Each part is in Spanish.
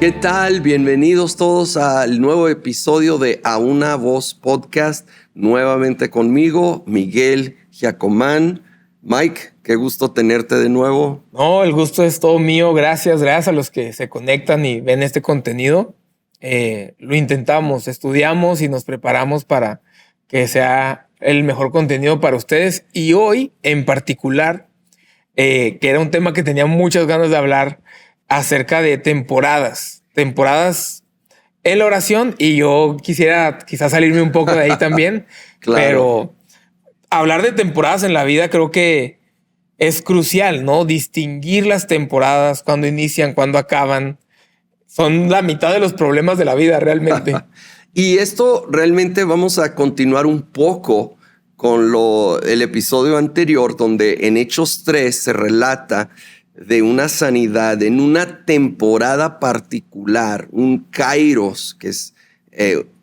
¿Qué tal? Bienvenidos todos al nuevo episodio de A Una Voz Podcast. Nuevamente conmigo, Miguel Giacomán. Mike, qué gusto tenerte de nuevo. No, el gusto es todo mío. Gracias a los que se conectan y ven este contenido. Lo intentamos, estudiamos y nos preparamos para que sea el mejor contenido para ustedes. Y hoy, en particular, que era un tema que tenía muchas ganas de hablar acerca de temporadas en la oración. Y yo quisiera quizás salirme un poco de ahí también. Claro. Pero hablar de temporadas en la vida creo que es crucial, ¿no? Distinguir las temporadas, cuando inician, cuando acaban. Son la mitad de los problemas de la vida realmente. Y esto realmente vamos a continuar un poco con el episodio anterior, donde en Hechos 3 se relata de una sanidad en una temporada particular, un kairos, que es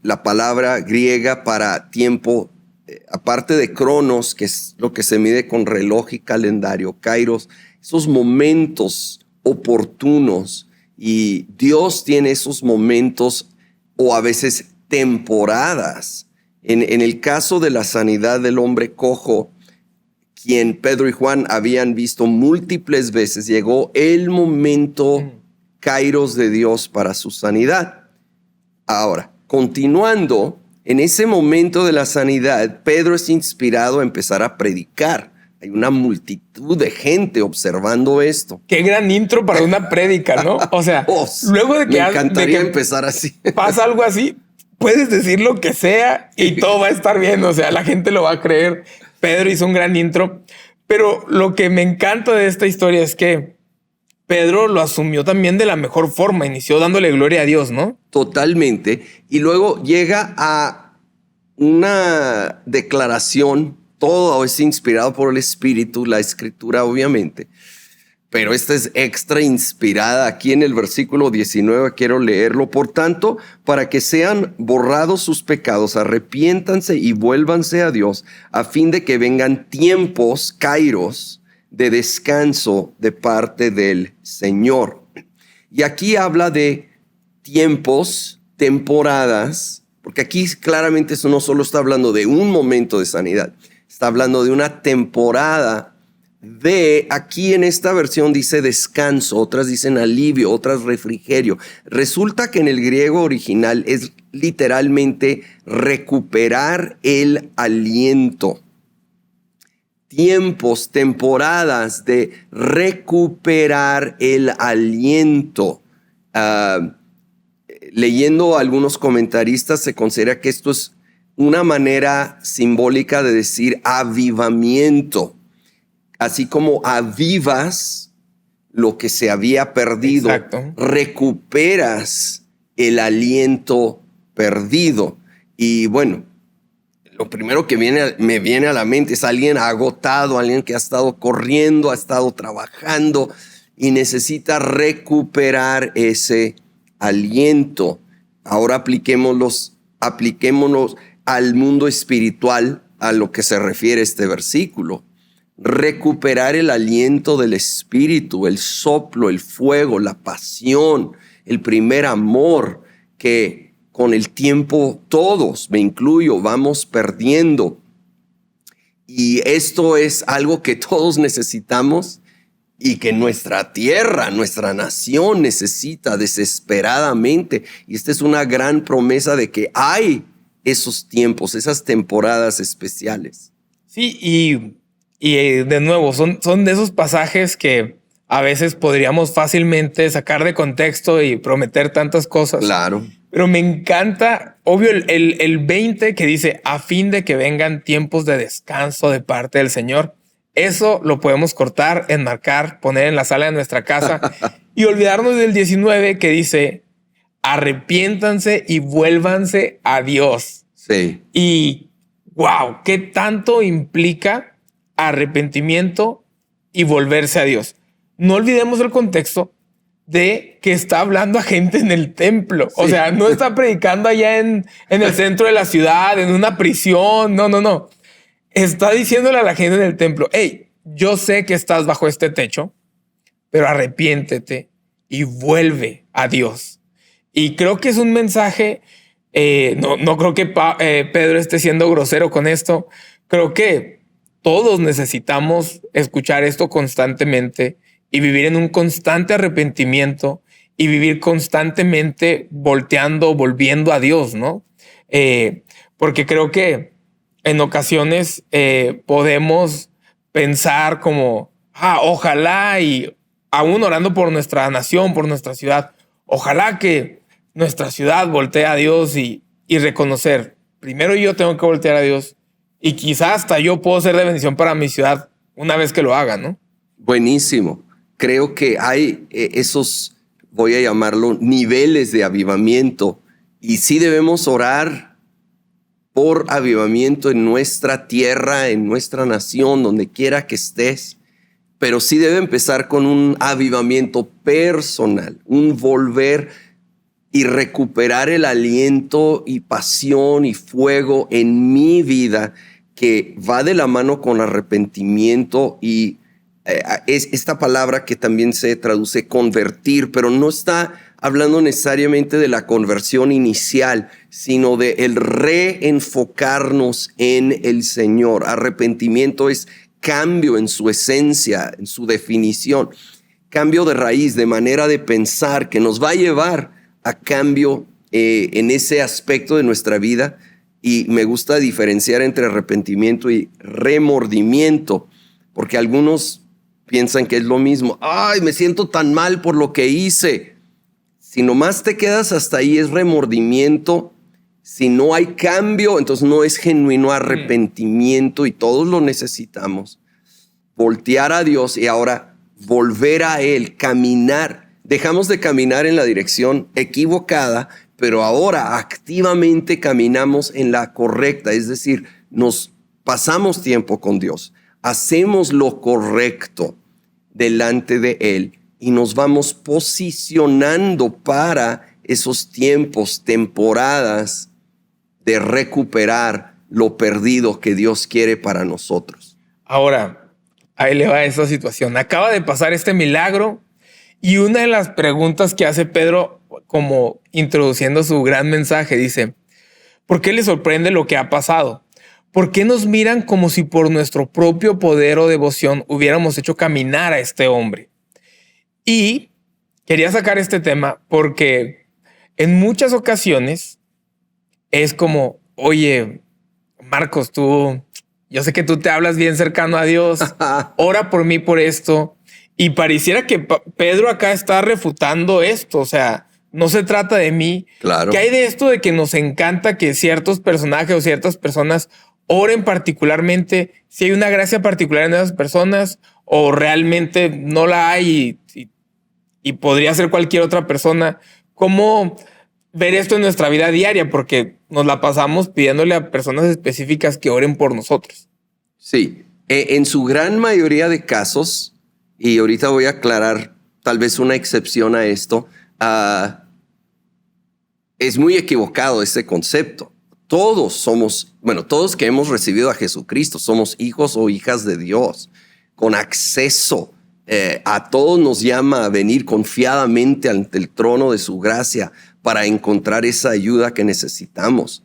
la palabra griega para tiempo, aparte de cronos, que es lo que se mide con reloj y calendario, kairos, esos momentos oportunos. Y Dios tiene esos momentos o a veces temporadas. En el caso de la sanidad del hombre cojo, quien Pedro y Juan habían visto múltiples veces, llegó el momento kairos de Dios para su sanidad. Ahora, continuando, en ese momento de la sanidad, Pedro es inspirado a empezar a predicar. Hay una multitud de gente observando esto. Qué gran intro para una prédica, ¿no? O sea, luego de que me encantaría empezar así. Pasa algo así, puedes decir lo que sea y todo va a estar bien. O sea, la gente lo va a creer. Pedro hizo un gran intro, pero lo que me encanta de esta historia es que Pedro lo asumió también de la mejor forma. Inició dándole gloria a Dios, ¿no? Totalmente. Y luego llega a una declaración. Todo es inspirado por el Espíritu, la Escritura obviamente, pero esta es extra inspirada. Aquí en el versículo 19 quiero leerlo. Por tanto, para que sean borrados sus pecados, arrepiéntanse y vuélvanse a Dios, a fin de que vengan tiempos, kairos, de descanso de parte del Señor. Y aquí habla de tiempos, temporadas, porque aquí claramente eso no solo está hablando de un momento de sanidad, está hablando de una temporada aquí en esta versión dice descanso, otras dicen alivio, otras refrigerio. Resulta que en el griego original es literalmente recuperar el aliento. Tiempos, temporadas de recuperar el aliento. Leyendo a algunos comentaristas se considera que esto es una manera simbólica de decir avivamiento. Así como avivas lo que se había perdido, exacto, recuperas el aliento perdido. Y bueno, lo primero que me viene a la mente es alguien agotado, alguien que ha estado corriendo, ha estado trabajando y necesita recuperar ese aliento. Ahora apliquémonos al mundo espiritual, a lo que se refiere este versículo. Recuperar el aliento del espíritu, el soplo, el fuego, la pasión, el primer amor que con el tiempo todos, me incluyo, vamos perdiendo. Y esto es algo que todos necesitamos y que nuestra tierra, nuestra nación necesita desesperadamente. Y esta es una gran promesa de que hay esos tiempos, esas temporadas especiales. Sí, y de nuevo, son de esos pasajes que a veces podríamos fácilmente sacar de contexto y prometer tantas cosas. Claro. Pero me encanta, obvio, el 20 que dice, a fin de que vengan tiempos de descanso de parte del Señor. Eso lo podemos cortar, enmarcar, poner en la sala de nuestra casa y olvidarnos del 19 que dice, arrepiéntanse y vuélvanse a Dios. Sí. Y wow, ¿qué tanto implica arrepentimiento y volverse a Dios? No olvidemos el contexto de que está hablando a gente en el templo. Sí. O sea, no está predicando allá en el centro de la ciudad, en una prisión. No. Está diciéndole a la gente en el templo, hey, yo sé que estás bajo este techo, pero arrepiéntete y vuelve a Dios. Y creo que es un mensaje, no creo que Pedro esté siendo grosero con esto. Creo que todos necesitamos escuchar esto constantemente y vivir en un constante arrepentimiento y vivir constantemente volviendo a Dios, ¿no? Porque creo que en ocasiones podemos pensar como, ojalá, y aún orando por nuestra nación, por nuestra ciudad, ojalá que nuestra ciudad voltee a Dios y reconocer, primero yo tengo que voltear a Dios y quizás hasta yo puedo ser de bendición para mi ciudad una vez que lo haga, ¿no? Buenísimo. Creo que hay esos, voy a llamarlo, niveles de avivamiento, y sí debemos orar por avivamiento en nuestra tierra, en nuestra nación, donde quiera que estés. Pero sí debe empezar con un avivamiento personal, un volver y recuperar el aliento y pasión y fuego en mi vida, que va de la mano con arrepentimiento y es esta palabra que también se traduce convertir, pero no está hablando necesariamente de la conversión inicial, sino de el reenfocarnos en el Señor. Arrepentimiento es cambio en su esencia, en su definición, cambio de raíz, de manera de pensar, que nos va a llevar a cambio en ese aspecto de nuestra vida. Y me gusta diferenciar entre arrepentimiento y remordimiento, porque algunos piensan que es lo mismo. Ay, me siento tan mal por lo que hice. Si nomás te quedas hasta ahí es remordimiento. Si no hay cambio, entonces no es genuino arrepentimiento, y todos lo necesitamos. Voltear a Dios y ahora volver a Él, caminar. Dejamos de caminar en la dirección equivocada, pero ahora activamente caminamos en la correcta. Es decir, nos pasamos tiempo con Dios, hacemos lo correcto delante de Él y nos vamos posicionando para esos tiempos, temporadas de recuperar lo perdido que Dios quiere para nosotros. Ahora, ahí le va esta situación. Acaba de pasar este milagro y una de las preguntas que hace Pedro, como introduciendo su gran mensaje, dice, ¿por qué les sorprende lo que ha pasado? ¿Por qué nos miran como si por nuestro propio poder o devoción hubiéramos hecho caminar a este hombre? Y quería sacar este tema porque en muchas ocasiones es como, oye, Marcos, yo sé que tú te hablas bien cercano a Dios, ora por mí por esto. Y pareciera que Pedro acá está refutando esto, o sea, no se trata de mí. Claro. ¿Qué hay de esto de que nos encanta que ciertos personajes o ciertas personas oren particularmente? Si hay una gracia particular en esas personas o realmente no la hay y podría ser cualquier otra persona. ¿Cómo ver esto en nuestra vida diaria? Porque nos la pasamos pidiéndole a personas específicas que oren por nosotros. Sí, en su gran mayoría de casos, y ahorita voy a aclarar tal vez una excepción a esto, es muy equivocado ese concepto. Todos somos, todos que hemos recibido a Jesucristo, somos hijos o hijas de Dios, con acceso. A todos nos llama a venir confiadamente ante el trono de su gracia para encontrar esa ayuda que necesitamos.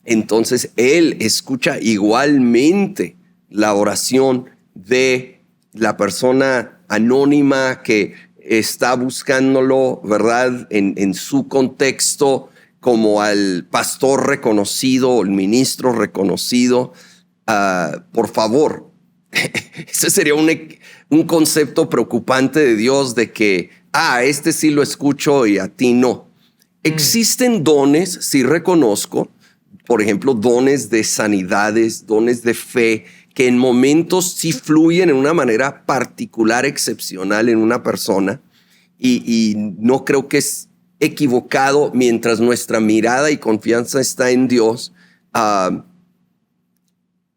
Entonces, Él escucha igualmente la oración de la persona anónima que está buscándolo, ¿verdad? En su contexto, como al pastor reconocido, el ministro reconocido. Por favor, ese sería un concepto preocupante de Dios, de que, este sí lo escucho y a ti no. Existen dones, sí reconozco, por ejemplo, dones de sanidades, dones de fe, que en momentos sí fluyen en una manera particular, excepcional en una persona, y no creo que es equivocado mientras nuestra mirada y confianza está en Dios,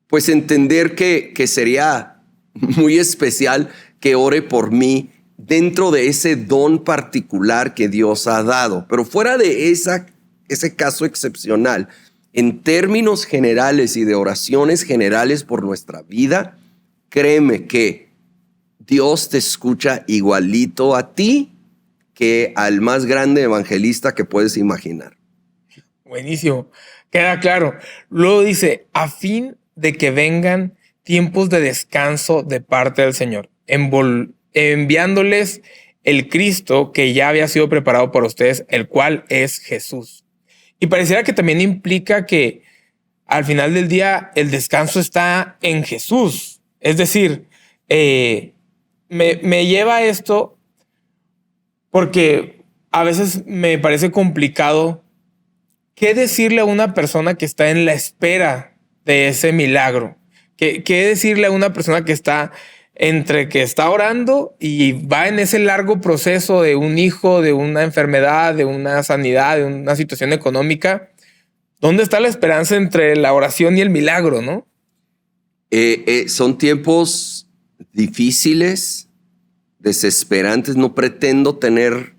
pues entender que sería muy especial que ore por mí dentro de ese don particular que Dios ha dado. Pero fuera de ese caso excepcional, en términos generales y de oraciones generales por nuestra vida, créeme que Dios te escucha igualito a ti que al más grande evangelista que puedes imaginar. Buenísimo. Queda claro. Luego dice, a fin de que vengan tiempos de descanso de parte del Señor, enviándoles el Cristo que ya había sido preparado por ustedes, el cual es Jesús. Y pareciera que también implica que al final del día el descanso está en Jesús. Es decir, me lleva a esto porque a veces me parece complicado qué decirle a una persona que está en la espera de ese milagro. ¿Qué decirle a una persona que está entre que está orando y va en ese largo proceso de un hijo, de una enfermedad, de una sanidad, de una situación económica? ¿Dónde está la esperanza entre la oración y el milagro, no? Son tiempos difíciles, desesperantes. No pretendo tener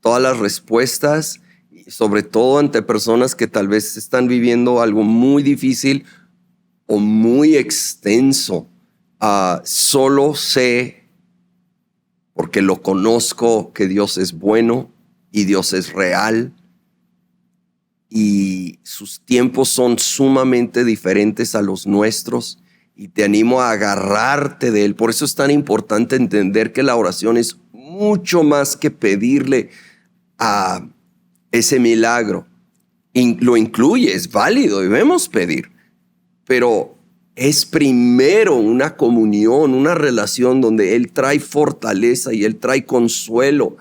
todas las respuestas, sobre todo ante personas que tal vez están viviendo algo muy difícil o muy extenso. Solo sé, porque lo conozco, que Dios es bueno y Dios es real y sus tiempos son sumamente diferentes a los nuestros, y te animo a agarrarte de Él. Por eso es tan importante entender que la oración es mucho más que pedirle a ese milagro. Lo incluye, es válido, debemos pedir, pero es primero una comunión, una relación donde Él trae fortaleza y Él trae consuelo,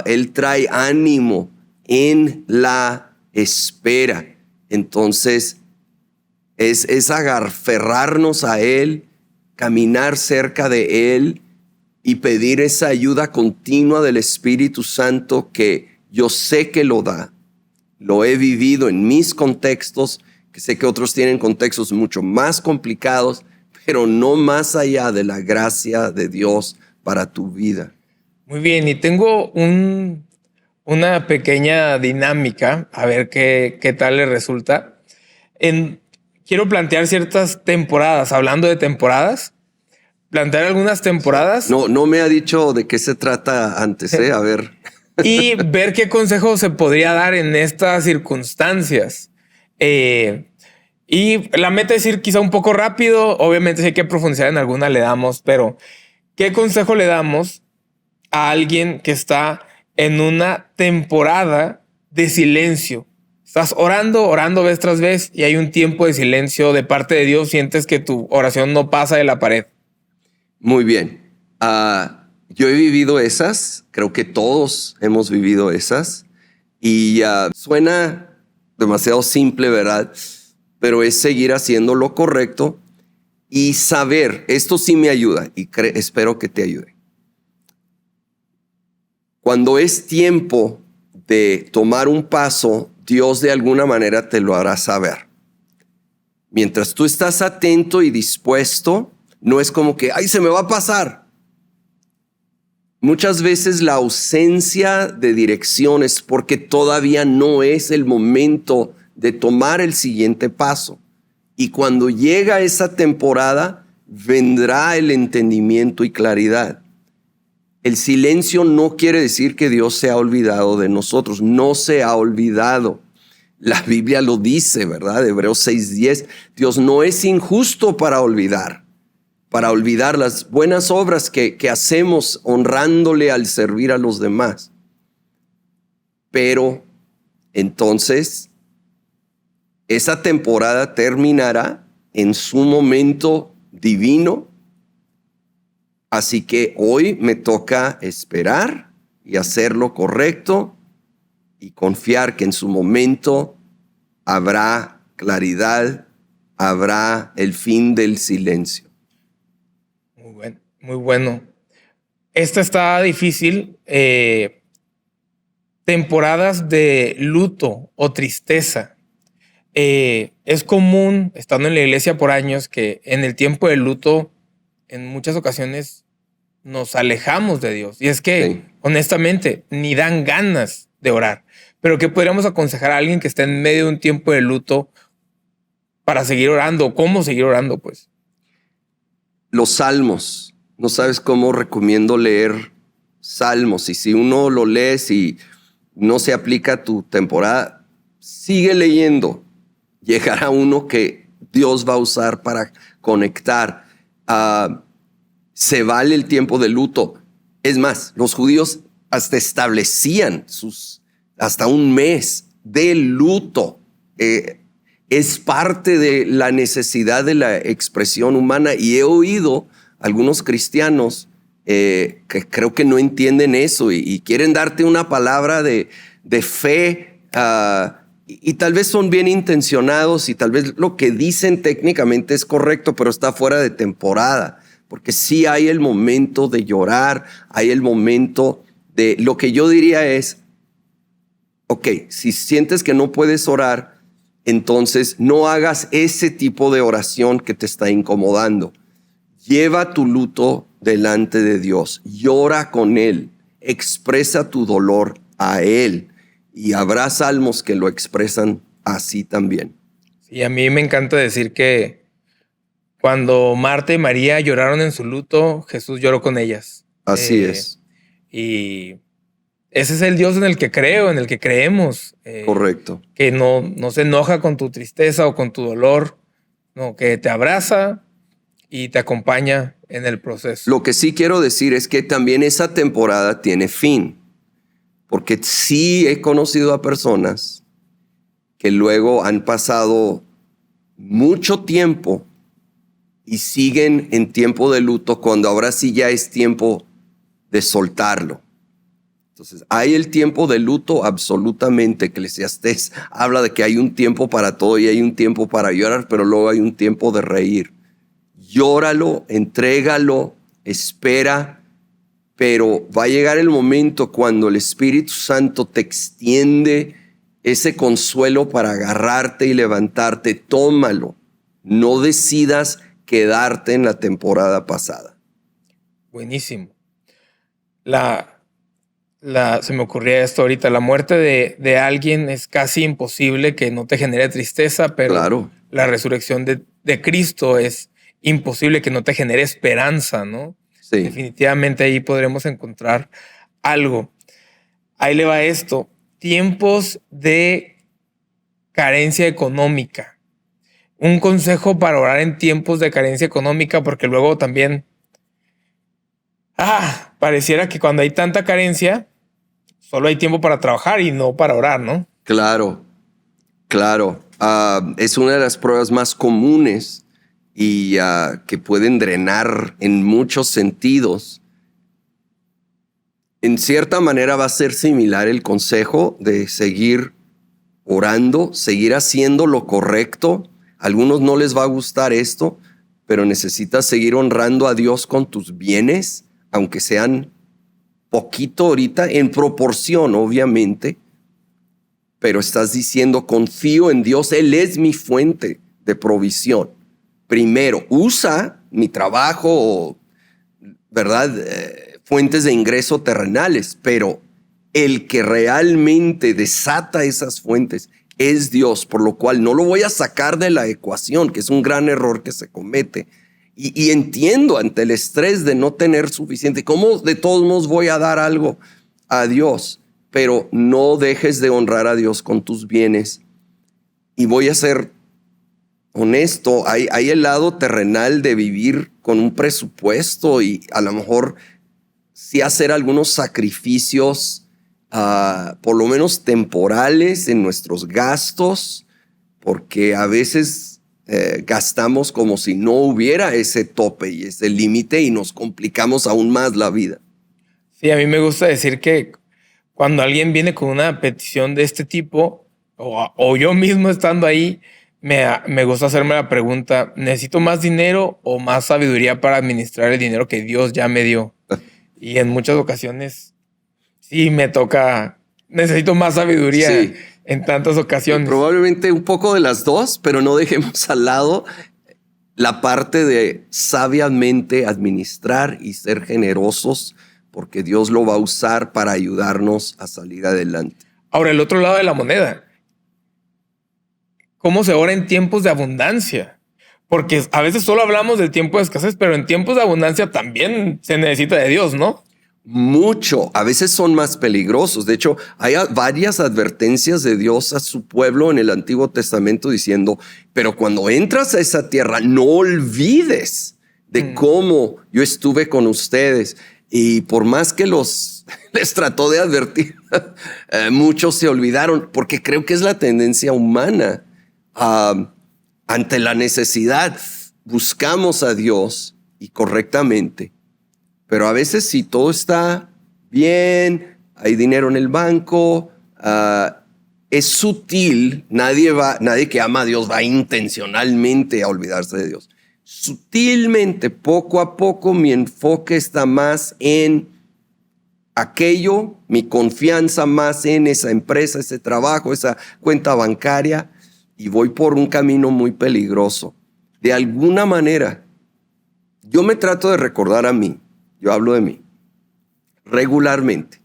Él trae ánimo en la espera. Entonces es aferrarnos a Él, caminar cerca de Él y pedir esa ayuda continua del Espíritu Santo, que yo sé que lo da. Lo he vivido en mis contextos, que sé que otros tienen contextos mucho más complicados, pero no más allá de la gracia de Dios para tu vida. Muy bien, y tengo una pequeña dinámica, a ver qué tal le resulta. Quiero plantear ciertas temporadas, hablando de temporadas, plantear algunas temporadas. No me ha dicho de qué se trata antes, a ver. Y ver qué consejo se podría dar en estas circunstancias. Y la meta es ir quizá un poco rápido. Obviamente si hay que profundizar en alguna le damos, pero ¿qué consejo le damos a alguien que está en una temporada de silencio? Estás orando vez tras vez y hay un tiempo de silencio de parte de Dios. Sientes que tu oración no pasa de la pared. Muy bien. Yo he vivido esas, creo que todos hemos vivido esas, y suena demasiado simple, ¿verdad? Pero es seguir haciendo lo correcto y saber, esto sí me ayuda y espero que te ayude. Cuando es tiempo de tomar un paso, Dios de alguna manera te lo hará saber. Mientras tú estás atento y dispuesto, no es como que, ¡ay, se me va a pasar! Muchas veces la ausencia de dirección es porque todavía no es el momento de tomar el siguiente paso. Y cuando llega esa temporada, vendrá el entendimiento y claridad. El silencio no quiere decir que Dios se ha olvidado de nosotros. No se ha olvidado. La Biblia lo dice, ¿verdad? Hebreos 6:10. Dios no es injusto para olvidar las buenas obras que hacemos honrándole al servir a los demás. Pero entonces esa temporada terminará en su momento divino. Así que hoy me toca esperar y hacer lo correcto y confiar que en su momento habrá claridad, habrá el fin del silencio. Muy bueno. Esta está difícil. Temporadas de luto o tristeza. Es común, estando en la iglesia por años, que en el tiempo del luto, en muchas ocasiones, nos alejamos de Dios. Y es que, sí, honestamente, ni dan ganas de orar. Pero ¿qué podríamos aconsejar a alguien que está en medio de un tiempo de luto para seguir orando? ¿Cómo seguir orando, pues? Los salmos. No sabes cómo recomiendo leer salmos, y si uno lo lee, si no se aplica a tu temporada, sigue leyendo. Llegará uno que Dios va a usar para conectar. Se vale el tiempo de luto. Es más, los judíos hasta establecían hasta un mes de luto. Es parte de la necesidad de la expresión humana, y he oído algunos cristianos que creo que no entienden eso y quieren darte una palabra de fe, y tal vez son bien intencionados y tal vez lo que dicen técnicamente es correcto, pero está fuera de temporada, porque sí hay el momento de llorar, hay el momento de lo que yo diría es, ok, si sientes que no puedes orar, entonces no hagas ese tipo de oración que te está incomodando. Lleva tu luto delante de Dios, llora con Él, expresa tu dolor a Él, y habrá salmos que lo expresan así también. Y a mí me encanta decir que cuando Marta y María lloraron en su luto, Jesús lloró con ellas. Así es. Y ese es el Dios en el que creo, en el que creemos. Correcto. Que no se enoja con tu tristeza o con tu dolor, no, que te abraza y te acompaña en el proceso. Lo que sí quiero decir es que también esa temporada tiene fin, porque sí he conocido a personas que luego han pasado mucho tiempo y siguen en tiempo de luto, cuando ahora sí ya es tiempo de soltarlo. Entonces, hay el tiempo de luto absolutamente. Eclesiastés habla de que hay un tiempo para todo y hay un tiempo para llorar, pero luego hay un tiempo de reír. Llóralo, entrégalo, espera, pero va a llegar el momento cuando el Espíritu Santo te extiende ese consuelo para agarrarte y levantarte. Tómalo. No decidas quedarte en la temporada pasada. Buenísimo. Se me ocurría esto ahorita. La muerte de alguien es casi imposible que no te genere tristeza, pero claro, la resurrección de Cristo es imposible que no te genere esperanza, ¿no? Sí. Definitivamente ahí podremos encontrar algo. Ahí le va esto. Tiempos de carencia económica. Un consejo para orar en tiempos de carencia económica, porque luego también pareciera que cuando hay tanta carencia solo hay tiempo para trabajar y no para orar, ¿no? Claro. Es una de las pruebas más comunes y que pueden drenar en muchos sentidos. En cierta manera va a ser similar el consejo de seguir orando, seguir haciendo lo correcto. A algunos no les va a gustar esto, pero necesitas seguir honrando a Dios con tus bienes, aunque sean poquito ahorita, en proporción, obviamente. Pero estás diciendo, confío en Dios, Él es mi fuente de provisión. Primero, usa mi trabajo, ¿verdad? Fuentes de ingreso terrenales, pero el que realmente desata esas fuentes es Dios, por lo cual no lo voy a sacar de la ecuación, que es un gran error que se comete. Y entiendo ante el estrés de no tener suficiente, ¿cómo de todos modos voy a dar algo a Dios? Pero no dejes de honrar a Dios con tus bienes. Y voy a ser honesto, hay el lado terrenal de vivir con un presupuesto y a lo mejor sí hacer algunos sacrificios, por lo menos temporales, en nuestros gastos, porque a veces gastamos como si no hubiera ese tope y ese límite y nos complicamos aún más la vida. Sí, a mí me gusta decir que cuando alguien viene con una petición de este tipo, o yo mismo estando ahí, me gusta hacerme la pregunta, ¿necesito más dinero o más sabiduría para administrar el dinero que Dios ya me dio? Y en muchas ocasiones sí me toca, necesito más sabiduría. Sí. En tantas ocasiones. Probablemente un poco de las dos, pero no dejemos al lado la parte de sabiamente administrar y ser generosos, porque Dios lo va a usar para ayudarnos a salir adelante. Ahora, el otro lado de la moneda. ¿Cómo se ora en tiempos de abundancia? Porque a veces solo hablamos del tiempo de escasez, pero en tiempos de abundancia también se necesita de Dios, ¿no? Mucho, a veces son más peligrosos. De hecho, hay varias advertencias de Dios a su pueblo en el Antiguo Testamento diciendo, pero cuando entras a esa tierra, no olvides de cómo yo estuve con ustedes. Y por más que les trató de advertir, muchos se olvidaron, porque creo que es la tendencia humana. Ante la necesidad, buscamos a Dios y correctamente. Pero a veces si todo está bien, hay dinero en el banco, es sutil, nadie que ama a Dios va intencionalmente a olvidarse de Dios. Sutilmente, poco a poco, mi enfoque está más en aquello, mi confianza más en esa empresa, ese trabajo, esa cuenta bancaria, y voy por un camino muy peligroso. De alguna manera, yo me trato de recordar a mí. Yo hablo de mí. Regularmente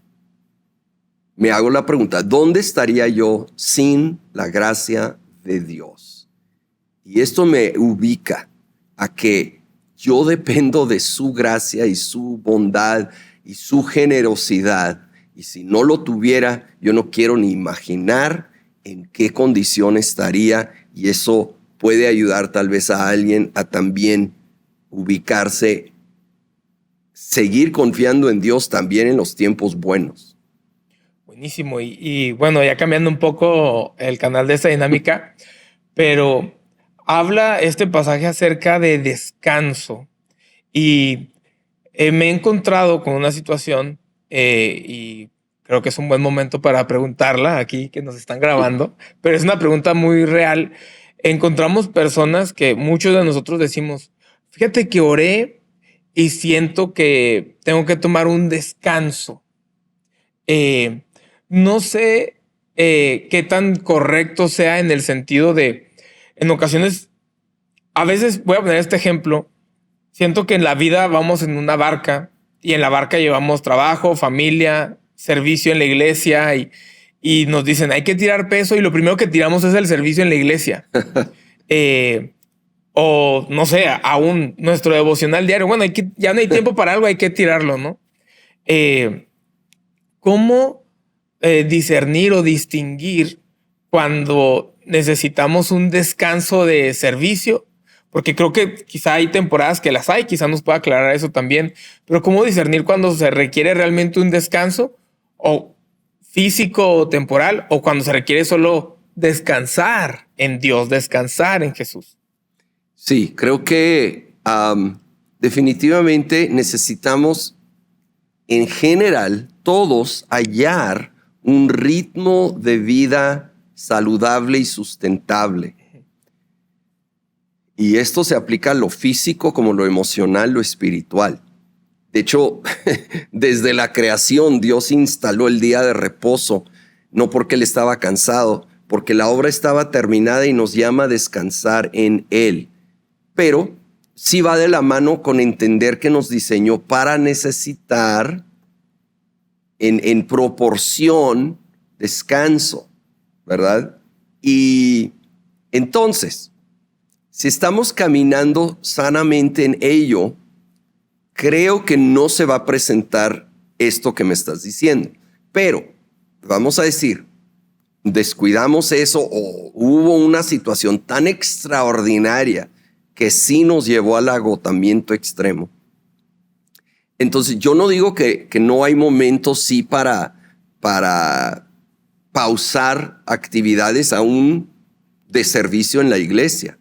me hago la pregunta, ¿dónde estaría yo sin la gracia de Dios? Y esto me ubica a que yo dependo de su gracia y su bondad y su generosidad. Y si no lo tuviera, yo no quiero ni imaginar en qué condición estaría. Y eso puede ayudar tal vez a alguien a también ubicarse, seguir confiando en Dios también en los tiempos buenos. Buenísimo. Y bueno, ya cambiando un poco el canal de esta dinámica, pero habla este pasaje acerca de descanso. Y me he encontrado con una situación y creo que es un buen momento para preguntarla aquí que nos están grabando, pero es una pregunta muy real. Encontramos personas que muchos de nosotros decimos, fíjate que oré y siento que tengo que tomar un descanso. Eh, no sé qué tan correcto sea en el sentido de, en ocasiones, a veces voy a poner este ejemplo, siento que en la vida vamos en una barca y en la barca llevamos trabajo, familia, servicio en la iglesia y nos dicen hay que tirar peso y lo primero que tiramos es el servicio en la iglesia. O no sé, aún nuestro devocional diario. Bueno, ya no hay tiempo para algo, hay que tirarlo, ¿no? ¿Cómo discernir o distinguir cuando necesitamos un descanso de servicio? Porque creo que quizá hay temporadas que las hay, quizá nos pueda aclarar eso también, pero ¿cómo discernir cuando se requiere realmente un descanso o físico o temporal o cuando se requiere solo descansar en Dios, descansar en Jesús? Sí, creo que definitivamente necesitamos en general todos hallar un ritmo de vida saludable y sustentable. Y esto se aplica a lo físico como lo emocional, lo espiritual. De hecho, desde la creación Dios instaló el día de reposo, no porque él estaba cansado, porque la obra estaba terminada y nos llama a descansar en él. Pero sí va de la mano con entender que nos diseñó para necesitar en proporción descanso, ¿verdad? Y entonces, si estamos caminando sanamente en ello, creo que no se va a presentar esto que me estás diciendo. Pero vamos a decir, descuidamos eso o hubo una situación tan extraordinaria que sí nos llevó al agotamiento extremo. Entonces yo no digo que no hay momentos sí para pausar actividades aún de servicio en la iglesia.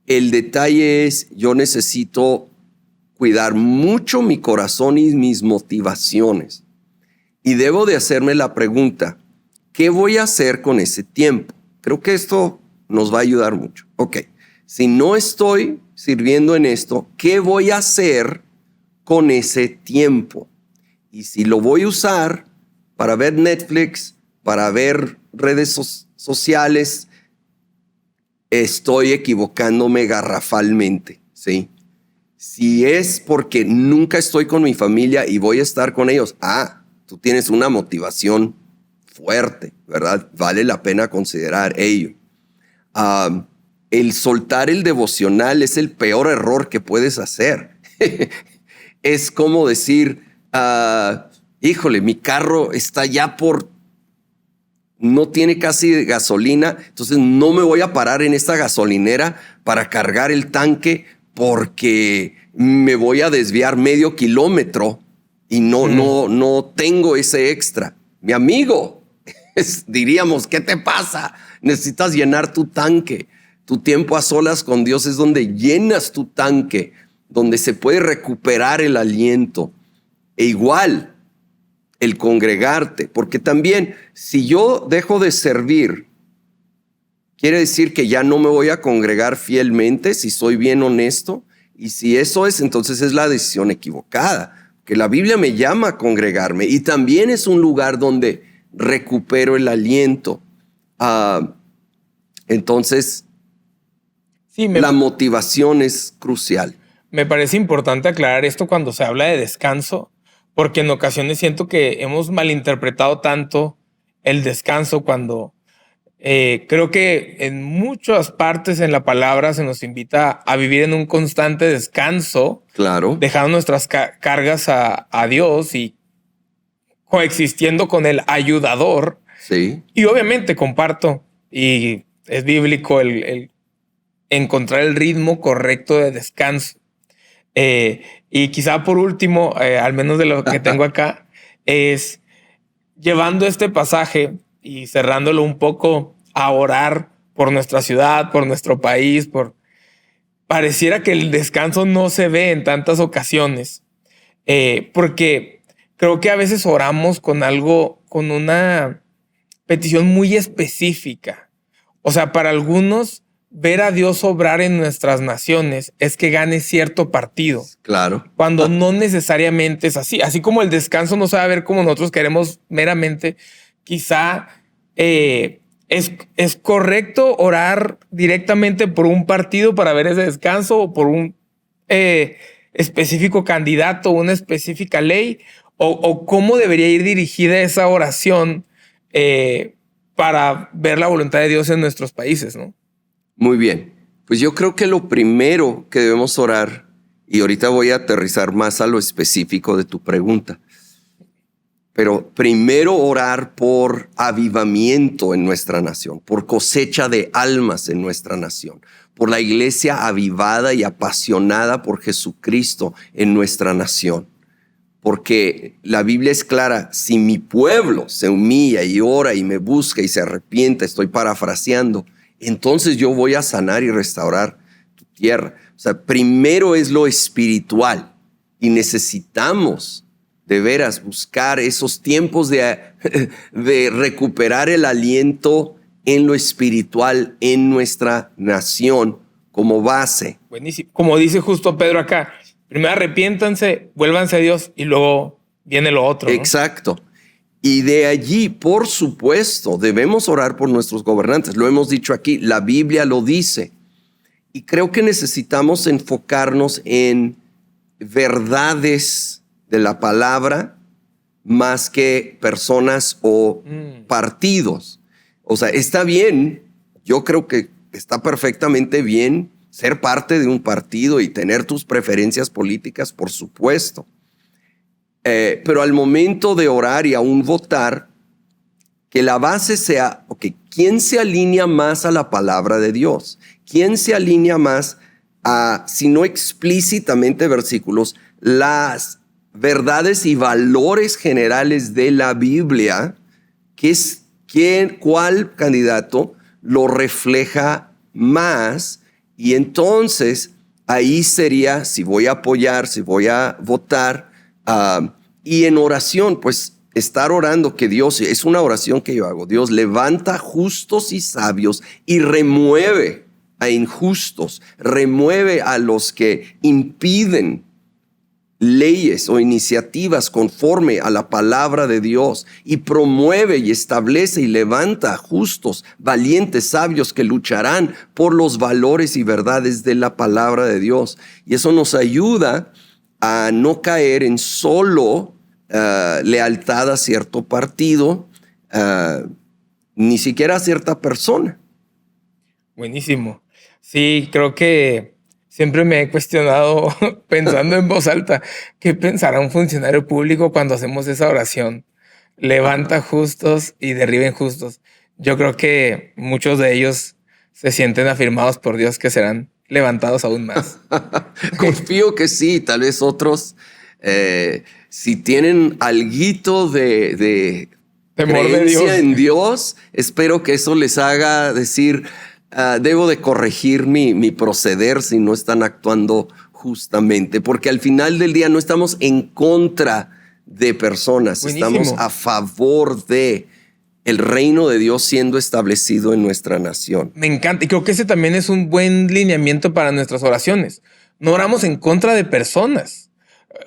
El detalle es, yo necesito cuidar mucho mi corazón y mis motivaciones. Y debo de hacerme la pregunta, ¿qué voy a hacer con ese tiempo? Creo que esto nos va a ayudar mucho. Ok, si no estoy sirviendo en esto, ¿qué voy a hacer con ese tiempo? Y si lo voy a usar para ver Netflix, para ver redes sociales, estoy equivocándome garrafalmente, ¿sí? Si es porque nunca estoy con mi familia y voy a estar con ellos, tú tienes una motivación fuerte, ¿verdad? Vale la pena considerar ello. El soltar el devocional es el peor error que puedes hacer. Es como decir, Híjole, mi carro está ya no tiene casi gasolina, entonces no me voy a parar en esta gasolinera para cargar el tanque porque me voy a desviar medio kilómetro y no tengo ese extra. Mi amigo, diríamos, ¿qué te pasa? Necesitas llenar tu tanque. Tu tiempo a solas con Dios es donde llenas tu tanque, donde se puede recuperar el aliento. E igual, el congregarte, porque también si yo dejo de servir, quiere decir que ya no me voy a congregar fielmente, si soy bien honesto, y si eso es, entonces es la decisión equivocada, que la Biblia me llama a congregarme y también es un lugar donde recupero el aliento. Entonces, sí, la motivación es crucial. Me parece importante aclarar esto cuando se habla de descanso, porque en ocasiones siento que hemos malinterpretado tanto el descanso cuando creo que en muchas partes en la palabra se nos invita a vivir en un constante descanso, claro, dejando nuestras cargas a Dios y coexistiendo con el ayudador. Sí. Y obviamente comparto, y es bíblico el encontrar el ritmo correcto de descanso. Y quizá por último, al menos de lo que tengo acá, es llevando este pasaje y cerrándolo un poco a orar por nuestra ciudad, por nuestro país, pareciera que el descanso no se ve en tantas ocasiones, porque creo que a veces oramos con una petición muy específica. O sea, para algunos, ver a Dios obrar en nuestras naciones es que gane cierto partido. Claro. Cuando no necesariamente es así. Así como el descanso no se va a ver como nosotros queremos meramente, quizá es correcto orar directamente por un partido para ver ese descanso o por un específico candidato, una específica ley, o cómo debería ir dirigida esa oración para ver la voluntad de Dios en nuestros países, ¿no? Muy bien. Pues yo creo que lo primero que debemos orar, y ahorita voy a aterrizar más a lo específico de tu pregunta, pero primero orar por avivamiento en nuestra nación, por cosecha de almas en nuestra nación, por la iglesia avivada y apasionada por Jesucristo en nuestra nación. Porque la Biblia es clara, si mi pueblo se humilla y ora y me busca y se arrepiente, estoy parafraseando, entonces yo voy a sanar y restaurar tu tierra. O sea, primero es lo espiritual y necesitamos de veras buscar esos tiempos de recuperar el aliento en lo espiritual en nuestra nación como base. Buenísimo. Como dice justo Pedro acá, primero arrepiéntanse, vuélvanse a Dios y luego viene lo otro, ¿no? Exacto. Y de allí, por supuesto, debemos orar por nuestros gobernantes. Lo hemos dicho aquí, la Biblia lo dice. Y creo que necesitamos enfocarnos en verdades de la palabra más que personas o partidos. O sea, está bien, yo creo que está perfectamente bien ser parte de un partido y tener tus preferencias políticas, por supuesto. Pero al momento de orar y aún votar, que la base sea, ¿quién se alinea más a la palabra de Dios? ¿Quién se alinea más a, si no explícitamente versículos, las verdades y valores generales de la Biblia? ¿Cuál candidato lo refleja más? Y entonces ahí sería, si voy a apoyar, si voy a votar, y en oración, pues estar orando que Dios, es una oración que yo hago, Dios levanta justos y sabios y remueve a injustos, remueve a los que impiden leyes o iniciativas conforme a la palabra de Dios y promueve y establece y levanta justos, valientes, sabios que lucharán por los valores y verdades de la palabra de Dios. Y eso nos ayuda a no caer en solo lealtad a cierto partido, ni siquiera a cierta persona. Buenísimo. Sí, creo que siempre me he cuestionado pensando en voz alta, ¿qué pensará un funcionario público cuando hacemos esa oración? Levanta justos y derriba injustos. Yo creo que muchos de ellos se sienten afirmados por Dios que serán levantados aún más. Confío que sí, tal vez otros, si tienen alguito de Temor de creencia Dios. en Dios, espero que eso les haga decir, debo de corregir mi proceder si no están actuando justamente, porque al final del día no estamos en contra de personas, Buenísimo. estamos a favor de el reino de Dios siendo establecido en nuestra nación. Me encanta. Y creo que ese también es un buen lineamiento para nuestras oraciones. No oramos en contra de personas.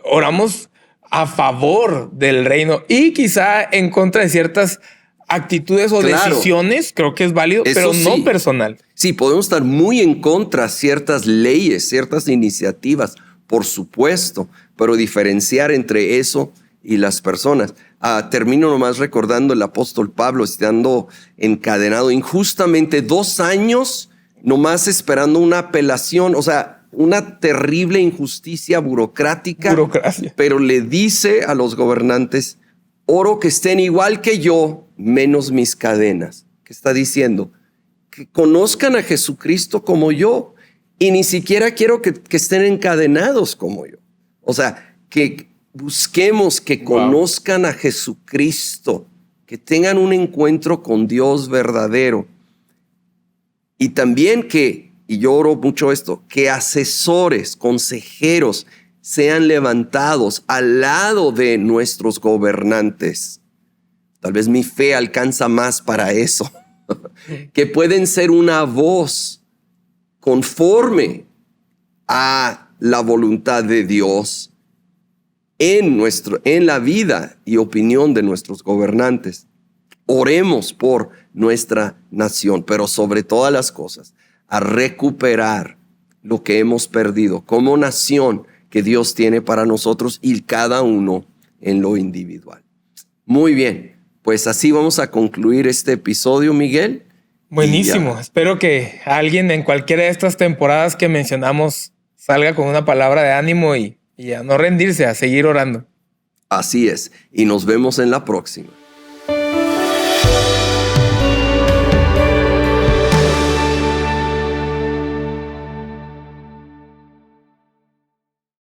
Oramos a favor del reino y quizá en contra de ciertas actitudes o decisiones. Creo que es válido, Eso pero no sí. personal. Sí, podemos estar muy en contra de ciertas leyes, ciertas iniciativas, por supuesto, pero diferenciar entre eso y las personas. Termino nomás recordando el apóstol Pablo estando encadenado injustamente 2 años nomás esperando una apelación, o sea, una terrible injusticia burocrática. Burocracia. Pero le dice a los gobernantes, oro que estén igual que yo, menos mis cadenas. ¿Qué está diciendo? Que conozcan a Jesucristo como yo y ni siquiera quiero que estén encadenados como yo. O sea, que busquemos que conozcan a Jesucristo, que tengan un encuentro con Dios verdadero. Y también y yo oro mucho esto, que asesores, consejeros sean levantados al lado de nuestros gobernantes. Tal vez mi fe alcanza más para eso. Que pueden ser una voz conforme a la voluntad de Dios en la vida y opinión de nuestros gobernantes. Oremos por nuestra nación, pero sobre todas las cosas, a recuperar lo que hemos perdido como nación que Dios tiene para nosotros y cada uno en lo individual. Muy bien, pues así vamos a concluir este episodio, Miguel. Buenísimo. Espero que alguien en cualquiera de estas temporadas que mencionamos salga con una palabra de ánimo y a no rendirse, a seguir orando. Así es. Y nos vemos en la próxima.